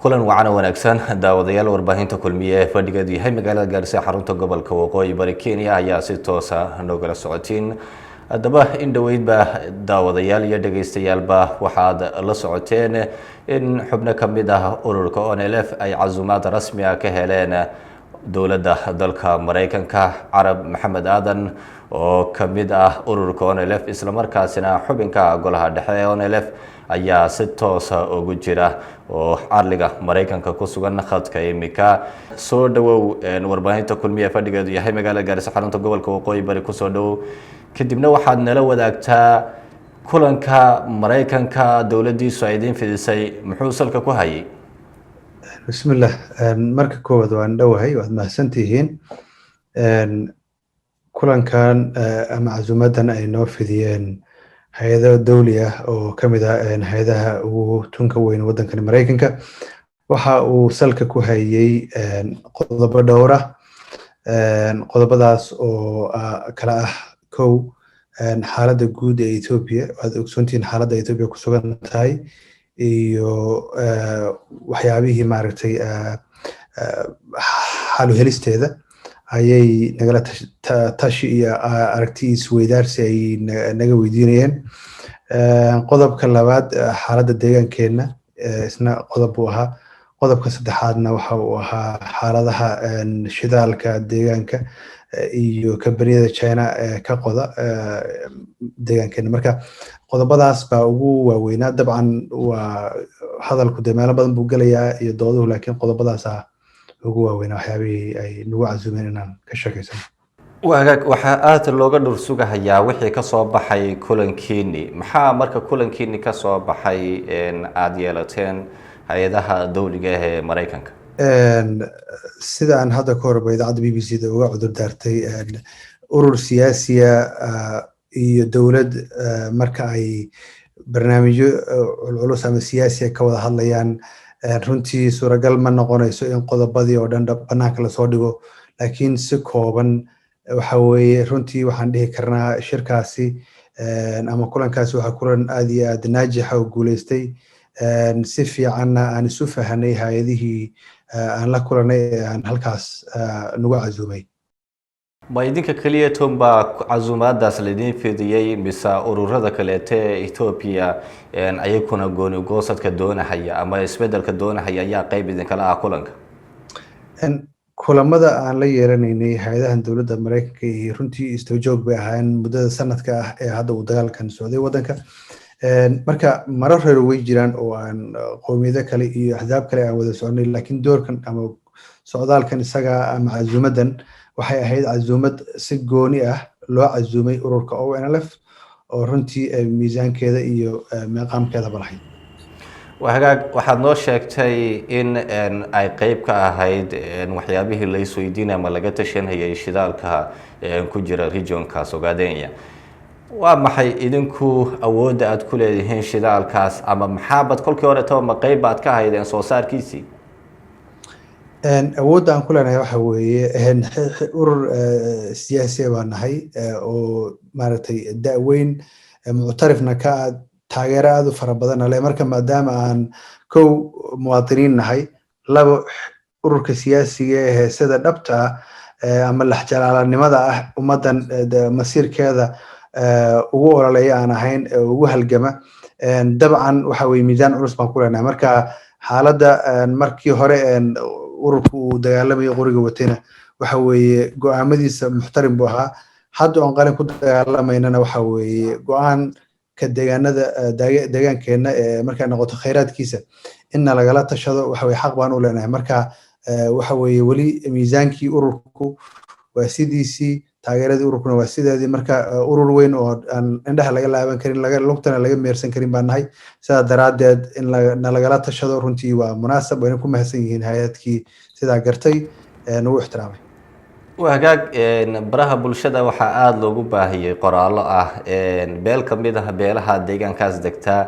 kulan wacan wanaagsan daawadayaal warbaahinta kulmiye ee fadhigeedu yahay magaalada Gaarisa xarunta gobolka Waqooyi Bari Kenya ayaa si toos ah noogala socotiin haddaba in dhaweydba daawadayaal iyo dhageystayaalba waxaad la socoteen in xubno ka mid ah ururka ONLF ay casuumaad rasmi ah ka heleen dowladda dalka Mareykanka Carab Maxamed Aadan oo ka mid ah ururka ONLF isla markaasina xubinka golaha dhexe ee ONLF ayaa si toos ah ugu jira oo arliga Mareykanka ku sugan khadka imika soo dhawow warbaahinta kulmiye fadhigeedu yahay magaalada Gaarisa xarunta gobolka Waqooyi Bari ku soo dhawow kadibna waxaad nala wadaagtaa kulanka Mareykanka dowladdiisu ay idin fidisay muxuu salka ku hayay bismillah marka koowaad waan dhawahay waad mahadsantihiin kulankan ama casuumadan ay noo fidiyeen hay'ado dawli ah oo kamid ah hay'adaha ugu tunka weyn waddanka Mareykanka waxa uu salka ku hayay qodobo dhowr ah qodobadaas oo kala ah kow xaaladda guud ee Ethiopia waad ogsoontiin xaaladda Ethiopia ku sugan tahay iyo waxyaabihii maaragtay xal u helisteeda ayay nagala tashi iyo aragti isweydaarsi ay naga weydiinayeen qodobka labaad xaaladda deegaankeena isna qodob uu ahaa qodobka saddexaadna waxa uu ahaa xaaladaha shidaalka deegaanka iyo kambaniyada China ka qoda deegaankeena marka qodobadaas baa ugu waaweynaa dabcan waa hadalku de meelo badan buu galayaa iyo dooduhu laakiin qodobadaas ugu waaweynaa waxyaabihii ay nagu casuumeen inaan ka sheekaysano waxaa aad looga dhur sugahayaa wixii ka soo baxay kulankiini maxaa marka kulankiini ka soo baxay aad yeelateen hay'adaha dawliga ah ee Mareykanka sida aan hadda ka horba idaacadda BBC da uga cudur daartay urur siyaasiya iyo dowlad marka ay barnaamijyo culculus ama siyaasiya ka wada hadlayaan runtii suuragal ma noqonayso in qodobadii oo dhan banaanka lasoo dhigo laakiin si kooban waxa weeye runtii waxaan dhihi karnaa shirkaasi ama kulankaasi waxa kulan aad iyo aad naajixa oo guuleystay si fiicanna aan isu fahanay hay'adihii aan la kulanay ee aan halkaas nagu casuumay ma idinka kaliya toonba casuumaadaas laydin fidiyay mise ururada kaleete ee Ethiopia ayaguna gooni goosadka doonahaya ama isbedelka doonahaya ayaa qayb idinkala ah kulanka kulamada aan la yeelanaynay hay'adahan dowladda Mareykanka iyo runtii istoojoog bay ahaayeen muddada sanadka ah ee hadda uu dagaalkan socday waddanka marka marar hore way jiraan oo aan qowmiyado kale iyo axzaab kale aan wada soconay laakiin doorkan ama socdaalkan isaga ama casuumadan waxay ahayd casuumad si gooni ah loo casuumay ururka ONLF oo runtii miisaankeeda iyo meeqaamkeeda balahayd waxaad noo sheegtay in ay qayb ka ahayd waxyaabihii la isweydiinay ama laga tashanayay shidaalka ku jira regionkaas Ogaadenya waa maxay idinku awoodda aad ku leedihiin shidaalkaas ama maxaabad kolkii hore taba ma qayb baad ka haydeen soo saarkiisii awoodda aan ku leenahay waxa weeye urur siyaasi baan nahay oo maaragtay da'weyn muctarifna ka taageero aad u fara badan leh marka maadaama aan kow muwaadiniin nahay labo ururka siyaasiga ee sida dhabta ama laxjalaalanimada ah ummadan masiirkeeda ugu ololeeya aan ahayn ugu halgama dabcan waxa weeye miisaan culus baan ku leenahay marka xaaladda markii hore ururku uu dagaalamayo qoriga watayna waxa weeye go'aamadiisa muxtarim buu ahaa hadda aan qalin ku dagaalamayna waxa weeye go'aan ka deegaankeena markay noqoto khayraadkiisa inna lagala tashado waxa weeye xaq baan u leenahay marka waxa weeye weli miisaankii ururku waa sidiisii taageeradii ururkuna waa sideedii marka urur weyn oo aan indhaha laga laaban karin lugtana laga meersan karin baan nahay sidaa daraadeed in lagala tashado runtii waa munaasab wayna ku mahadsan yihiin hay'adkii sidaa gartay nagu ixtiraamay wagaag baraha bulshada waxaa aad loogu baahiyay qoraallo ah beel ka mid ah beelaha deegaankaas degtaa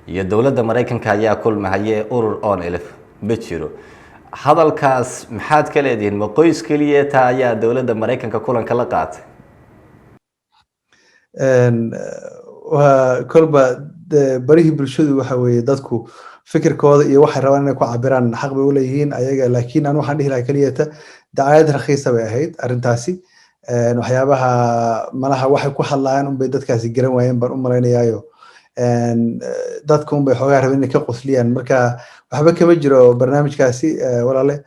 iyo dowladda Mareykanka ayaa kulmahayay urur ONLF ma jiro hadalkaas maxaad ka leedihiin ma qoys kaliya taa ayaa dowladda Mareykanka kulanka la qaatay waa kolba barihii bulshadu waxa weeye dadku fikirkooda iyo waxay rabaan inay ku cabiraan xaq bay u leeyihiin ayaga, laakiin aan waxaan dhihi lahaa keliyata dacaayad rakhiisa bay ahayd arrintaasi. waxyaabaha malaha waxay ku hadlayaan unbay dadkaasi garan waayeen baan u malaynayaayo dadka unbay xoogaa rabeen inay ka qosliyaan. marka waxba kama jiro barnaamijkaasi walaale.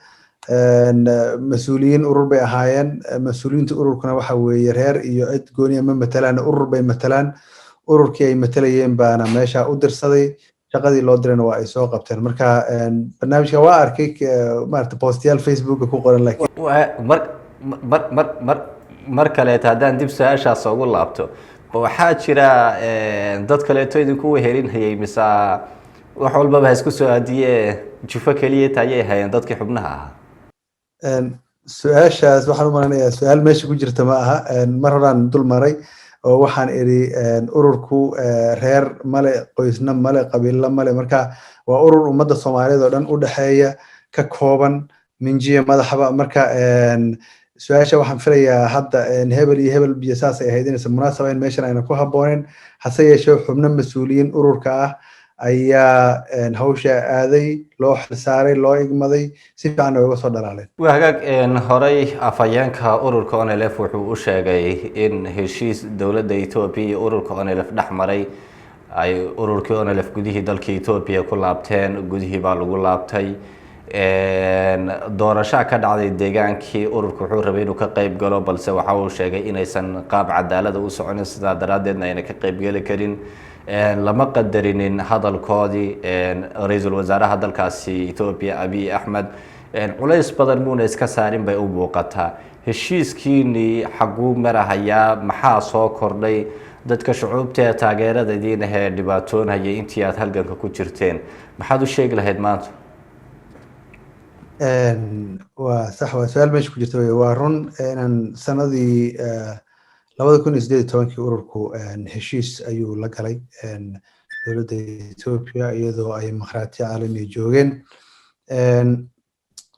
mas-uuliyiin urur bay ahaayeen, mas-uuliyiinta ururkuna waxa weeye reer iyo cid gooniya ma matalaan, urur bay matalaan. ururkii ay matalayeen baana meesha u dirsaday, shaqadii loo dirayna waa ay soo qabteen. marka barnaamijka waa arkay maarata postiyaal facebooka ku qoran, laakiin mar kaleeto haddaan dib su-aashaas ugu laabto, waxaa jira dad kaleeto idinku wehelinhayay mise wax walbaba ha isku soo aadiye jufo keliya tayay hayeen dadkii xubnaha ahaa? su-aashaas waxaan u maleynayaa su-aal meesha ku jirta ma aha. mar horaan dul maray oo waxaan idhi ururku reer male, qoysna male, qabiilo male. marka waa urur ummadda soomaaliyeed oo dhan u dhexeeya, ka kooban minjiya madaxba. marka su-aasha waxaan filayaa hadda hebel iyo hebel biyo saas ay ahayd inaysan munaasaba in meeshan ayna ku habbooneyn. hase yeeshee xubno mas-uuliyiin ururka ah ayaa hawsha aaday, loo xilsaaray, loo igmaday, si fiican ay uga soo dhalaaleen. waa hagaag. horey afhayeenka ururka ONLF wuxuu u sheegay in heshiis dowladda Ethiopia iyo ururka ONLF dhex maray ay ururkii ONLF gudihii dalka Ethiopia ku laabteen, gudihii baa lagu laabtay. doorasho ka dhacday deegaankii ururku wuxuu rabay inuu ka qayb galo, balse waxa uu sheegay inaysan qaab cadaalad u soconin, sidaa daraadeedna ayna ka qayb geli karin. lama qadarinin hadalkoodii ra-iisul wasaaraha dalkaasi Ethiopia Abiy Ahmed. culays badan muuna iska saarin bay u muuqataa. heshiiskiinii xaguu marahayaa? maxaa soo kordhay? dadka shucuubta ee taageerada idiin ahee dhibaatoonayay intii aad halganka ku jirteen, maxaad u sheegi lahayd maanta? waa sax, waa su-aal meesha ku jirta. waa run inaan sanadii 2018 ururku heshiis ayuu la galay dowladda Ethiopia iyadoo ay markhaatiyo caalami joogeen.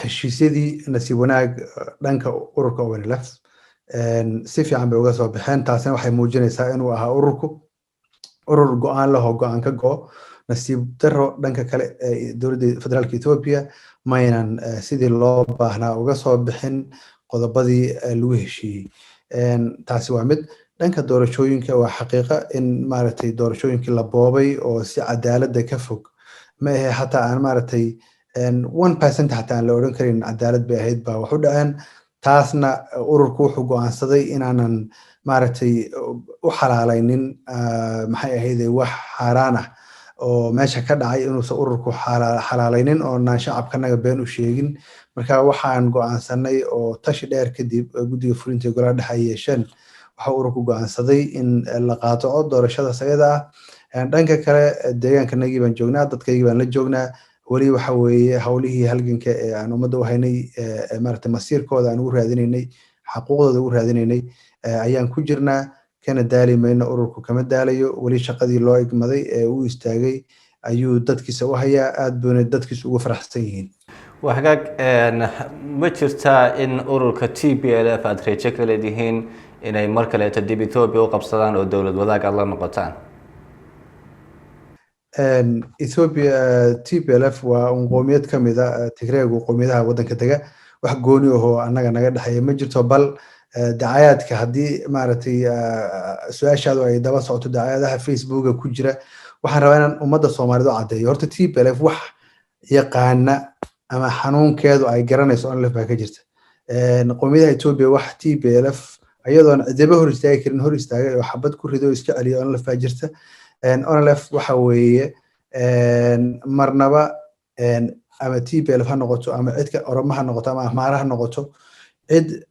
heshiisyadii nasiib wanaag dhanka ururka ONLF si fiican bay uga soo baxeen. taasina waxay muujinaysaa inuu ahaa ururku urur go-aan leh oo go-aan ka go. nasiib daro dhanka kale dowladda federaalka Ethiopia maynan sidii loo baahnaa uga soo bixin qodobadii lagu heshiiyey. taasi waa mid. dhanka doorashooyinka waa xaqiiqa in maaragtay doorashooyinkii la boobay oo si cadaaladda ka fog ma ahe, xataa aan maaragtay 1% xataa aan la odhan karin cadaalad bay ahayd baa wax u dhaceen. taasna ururku wuxuu go-aansaday inaanan maaragtay u xalaalaynin maxay ahayd wax xaaraan ah oo meesha ka dhacay, inuusan ururku xalaalaynin oo naan shacabkanaga been u sheegin. marka waxaan go-aansanay oo tashi dheer kadib guddiga fulinta ee golaha dhexe ay yeesheen, waxaa ururku go-aansaday in la qaatoco doorashadaas ayada ah. dhanka kale deegaankanagii baan joognaa, dadkaygii baan la joognaa. weli waxa weeye hawlihii halganka ee aan ummadda u haynay, maaragtay masiirkooda aan ugu raadinaynay, xaquuqdooda ugu raadinaynay ayaan ku jirnaa. kana daali mayno, ururku kama daalayo. weli shaqadii loo igmaday ee uu istaagay ayuu dadkiisa u hayaa. aad bayna dadkiisa ugu faraxsan yihiin. waa hagaag. ma jirtaa in ururka TPLF aad rajo ka leedihiin inay mar kaleeto dib Ethiopia u qabsadaan oo dowlad wadaag aad la noqotaan? Ethiopia TPLF waa qoomiyad ka mid ah Tigreegu, qoomiyadaha waddanka dega. wax gooni ahoo annaga naga dhexeeya ma jirto. bal dacayaadka haddii maaragtay su-aashaadu ay daba socoto dacayaadaha facebooka ku jira, waxaan rabaa inaan ummadda Soomaaliyeed u caddeeyo. horta TPLF wax yaqaana ama xanuunkeedu ay garanayso ONLF baa ka jirta. qoomiyadaha Ethiopia wax TPLF ayadoon cidaba hor istaagi karin hor istaagay oo xabad ku rido iska celiya ONLF baa jirta. ONLF waxa weeye marnaba ama TPLF ha noqoto ama cidka Oromo ha noqoto ama Ahmaara ha noqoto, cid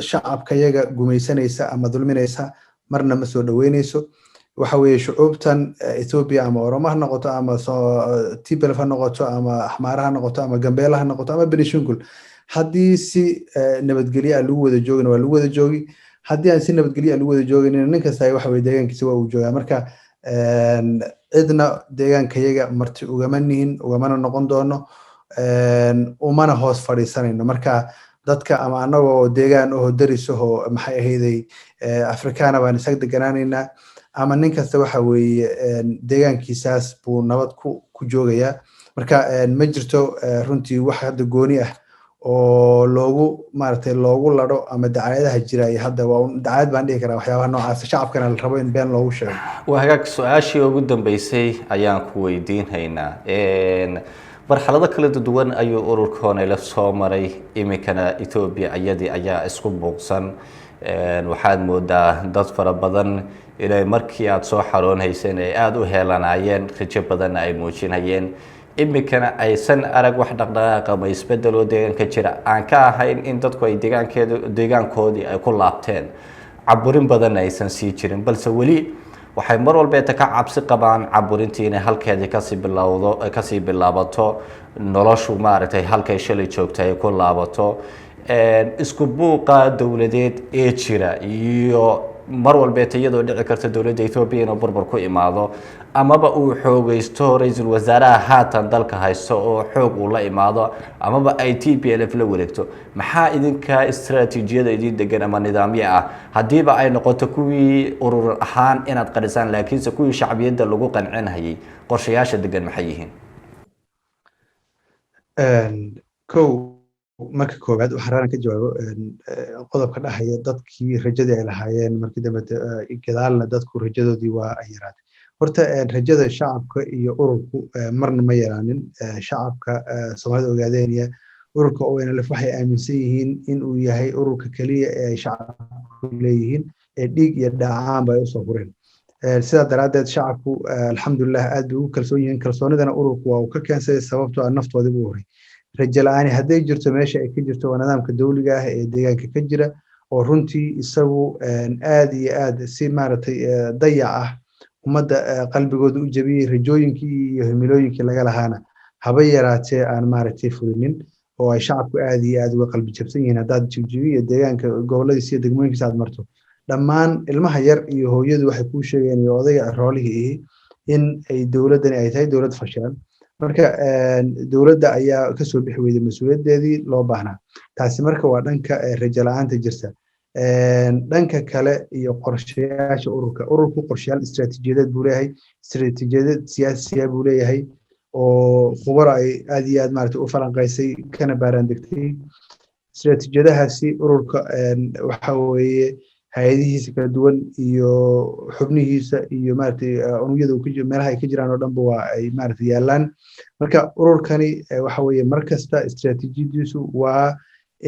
shacabka yaga gumaysanaysa ama dulminaysa marna ma soo dhaweynayso. waxa weeye shucuubtan Ethiopia ama Oromo ha noqoto ama TPLF ha noqoto ama Ahmaara ha noqoto ama Gambeela ha noqoto ama Benishangul, haddii si nabadgelyo ah lagu wada joogina waa lagu wada joogi. haddii aan si nabadgelyo ah lagu wada joogin, nin kasta waxa weeye deegaankiisa waa uu joogaa. marka cidna deegaankayaga marti ugama nihin, ugamana noqon doono, umana hoos fadhiisanayno. marka dadka ama anagoo deegaan oo daris oo maxay ahayday Afrikaana baan isaga deganaanaynaa, ama nin kasta waxa weeye deegaankiisaas buu nabad ku ku joogayaa marka ma jirto runtii wax hadda gooni ah oo loogu lado ama dacayadaha jira iyo hadda waa dacayad baan dhihi karaa waxyaabaha noocaas shacabkana la rabo in been loogu sheego waa hagaag su-aashii ugu dambeysay ayaan ku weydiinhaynaa marxalado kala duwan ayuu ururka ONLF soo maray iminkana Ethiopia iyadii ayaa isku buuqsan waxaad moodaa dad fara badan ilaa markii aad soo xaroonayseen ay aad u heelanayeen rajo badan ay muujinayeen iminkana aysan arag wax dhaqdhaqaaq ama isbedel oo deegaanka jira aan ka ahayn in dadku ay deegaankoodii ay ku laabteen caburin badan aysan sii jirin balse weli waxay mar walba ka cabsi qabaan caburintii inay halkeedii kasii bilaabato noloshu maaragtay halkay shalay joogtay ay ku laabato isku buuqa dowladeed ee jira iyo mar walba iyadoo dhici karta dowladda Ethiopia inuu burbur ku imaado amaba uu xoogaysto ra'iisul wasaaraha haatan dalka haysto oo xoog uu la imaado amaba ay TPLF la wareegto maxaa idinka istiraatiijiyada idin degan ama nidaamyo ah hadiiba ay noqoto kuwii urur ahaan inaad qarisaan laakiinse kuwii shacbiyada lagu qancinayay qorshayaasha degan maxay yihiin marka koowaad waxaan rabaa ka jawaabo qodobka dhahaya dadkii rajadii ay lahaayeen markii dambe gadaalna dadku rajadoodii waa ay yaraatay horta rajada shacabka iyo ururku marna ma yaraanin shacabka Soomaalida ogaadeenaya ururka ONLF waxay aaminsan yihiin in uu yahay ururka kaliya ee shacabku leeyihiin ee dhiig iyo dhaacaan bay u soo fureen sidaa daraadeed shacabku alxamdulillah aad bay ugu kalsoon yihiin kalsoonidana ururku waa uu ka keensaday sababtoo ah naftoodii buu horay rajo la'aan hadday jirto meesha ay ka jirto waa nidaamka dawliga ah ee deegaanka ka jira oo runtii isagu aad iyo aad si maaragtay dayac ah ummadda qalbigooda u jabiyey rajooyinkii iyo himilooyinkii laga lahaana haba yaraatee aan maaragtay fulinin oo ay shacabku aad iyo aad uga qalbi jabsan yihiin haddaad jigjigiyo deegaanka goboladiisa iyo degmooyinkiisa aad marto dhammaan ilmaha yar iyo hooyadu waxay kuu sheegeen iyo odayga roolihii in ay dowladdani ay tahay dowlad fashilan marka dowladda ayaa ka soo bixi weyday mas'uuliyadeedii loo baahnaa taasi marka waa dhanka rajo la'aanta jirta dhanka kale iyo qorshayaasha ururku qorshayaal istiraatiijiyadeed buu leeyahay istiraatiijiyad siyaasiya buu leeyahay oo khubaro ay aad iyo aad maaragtay u falanqaysay kana baaraan degtay istiraatiijiyadahaasi ururka waxa weeye hay'adihiisa kala duwan iyo xubnihiisa iyo maaragtay unugyada meelaha ay ka jiraan oo dhanba waa ay maaragtay yaalaan marka ururkani waxa weeye markasta istiraatiijiyadiisu waa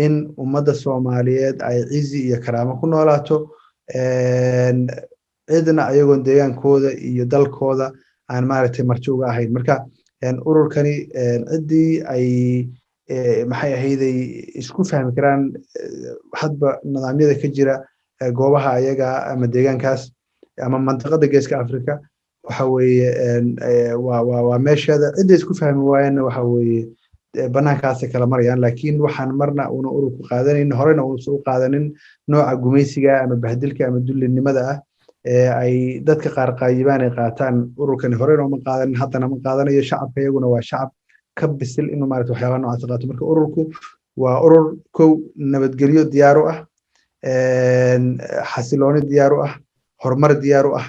in ummadda Soomaaliyeed ay cizi iyo karaamo ku noolaato cidna ayagoon deegaankooda iyo dalkooda aan maaragtay marti uga ahayn marka ururkani ciddii ay maxay ahayday isku fahmi karaan hadba nidaamyada ka jira goobaha ayaga ama deegaankaas ama mantiqada geeska Afrika waxa weeye waa meesheeda cidda isku fahmi waayeen waxa weeye banaankaas kala marayaan laakiin waxaan marna una ururku qaadanin horena uu soo qaadanin nooca gumaysiga ama bahdilka ama dullinimada ah ay dadka qaar qaayibaan ay qaataan ururkan horena ma qaadanin haddana ma qaadanayo shacabka iyaguna waa shacab ka bisil inuu maaragtay waxyaabaha noocaas qaato marka ururku waa urur kow nabadgelyo diyaar u ah xasilooni diyaar u ah horumar diyaar u ah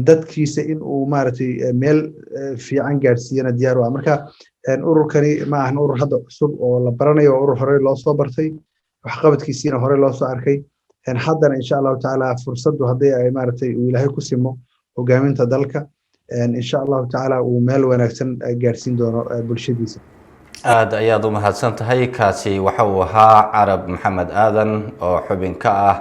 dadkiisa in uu maaragtay meel fiican gaarsiiyana diyaar u ah marka ururkani ma ahan urur hadda cusub oo la baranayo waa urur hore loo soo bartay waxqabadkiisiina hore loo soo arkay haddana insha allahu tacaala fursaddu haddii ay maaragtay uu ilaahay ku simo hogaaminta dalka insha allahu tacaala uu meel wanaagsan gaarsiin doono bulshadiisa aad ayaad u mahadsan tahay kaasi waxa uu ahaa Carab Maxamed Aadan oo xubin ka ah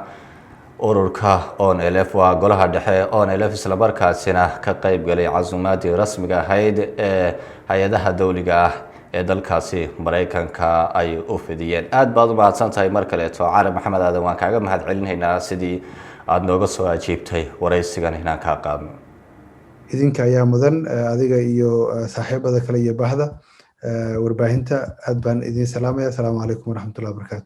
ururka ONLF waa golaha dhexe ONLF isla markaasina ka qayb galay casuumaadii rasmiga ahayd ee hay'adaha dawliga ah ee dalkaasi Mareykanka ay u fidiyeen aad baad u mahadsan tahay mar kale Carab Maxamed Aadan waan kaaga mahad celinaynaa sidii aad nooga soo ajiibtay wareysigan inaan ka qaadno idinka ayaa mudan adiga iyo saaxiibada kale iyo bahda warbaahinta aad baan idin salaamaya assalaamu calaykum waraxmatullahi wabarakaatu